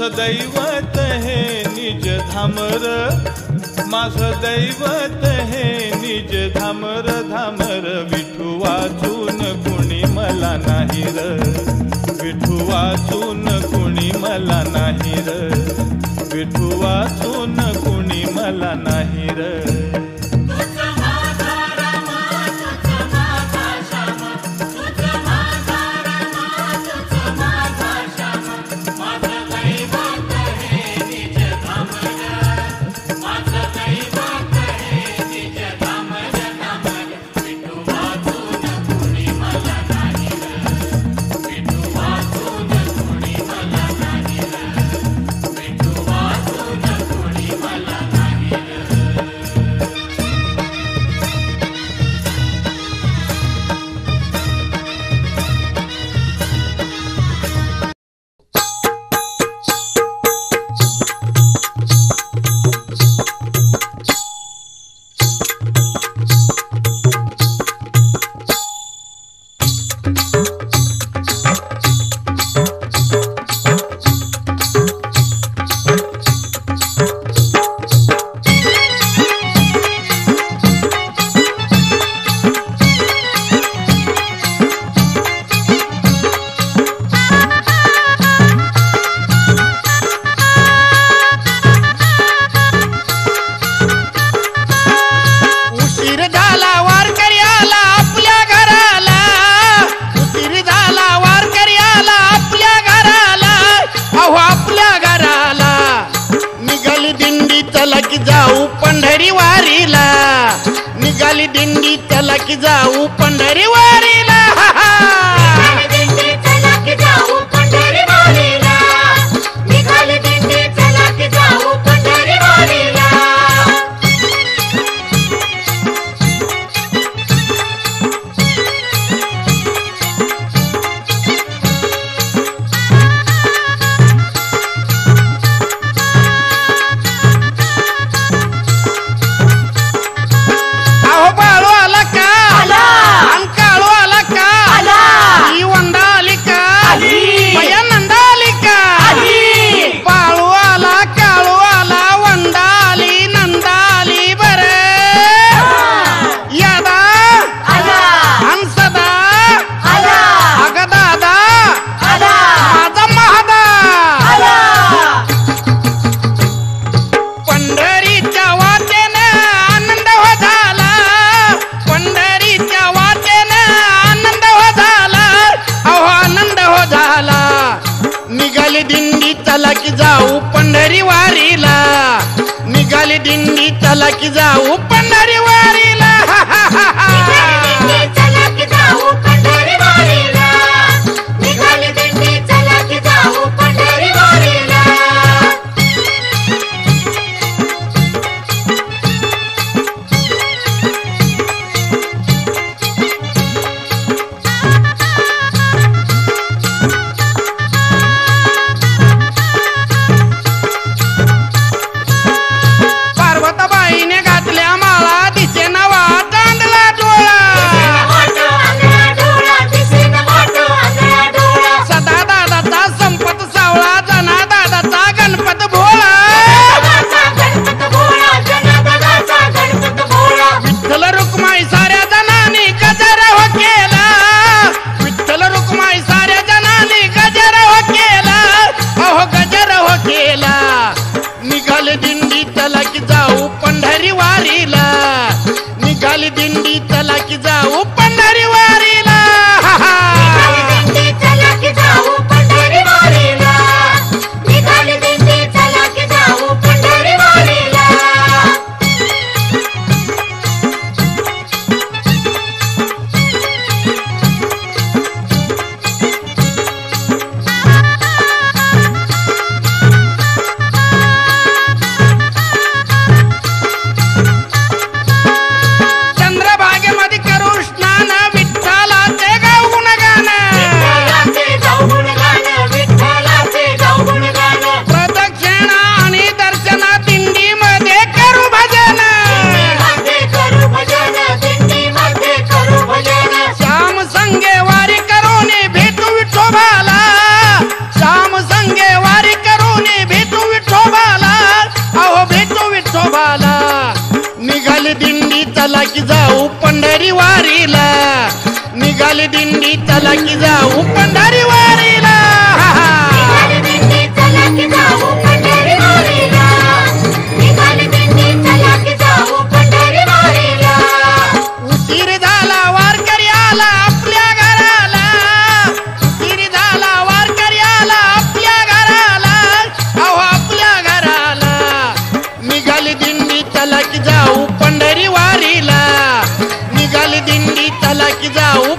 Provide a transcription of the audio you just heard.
दैवत हे निज धामर, माझं दैवत हे निज धामर धामर. विठू वाचून कुणी मला नाही र, विठू वाचून कुणी मला नाही र, विठू वाचून कुणी मला नाही र. जाऊ पंढरी वारीला, निघाली दिंडी चला की जाऊ पंढरी वारीला. निघाली दिंडी चला की जाऊ पंढरी वारीला, निघाली दिंडी चला की जाऊ पंढरी वारीला. दिंडी चला की जाऊ पंढरी वारीला, निघाली दिंडी चला की जाऊ पंढरी वारीला. निघाली दिंडी चला की जाऊ पंढरी वारीला, निघाली दिंडी चला की जाऊ पंढरी वारीला. दिंडी चला की जाऊ पंढरी वारीला, निघाली दिंडी चला की जाऊ पंढरी वारीला. निघाली दिंडी चला की जाऊ पंढरी वारीला, निघाली दिंडी चला की जाऊ पंढरी वारीला. चंद्रभागेमध्ये करू स्नान विठ्ठल चला की जाऊ पंढरी वारीला, निघाली दिंडी चला की जाऊ पंढरी वारीला. निघाली दिंडी चला की जाऊ पंढरी वारीला, निघाली दिंडी चला की जाऊ पंढरी वारीला. उशीर झाला वारकरी आला आपल्या घराला, उशीर झाला वारकरी आला आपल्या घराला, अहो आपल्या घराला. निघाली दिंडी चला की जाऊ पंढरी वारीला, निघाली दिंडी चला की जाऊ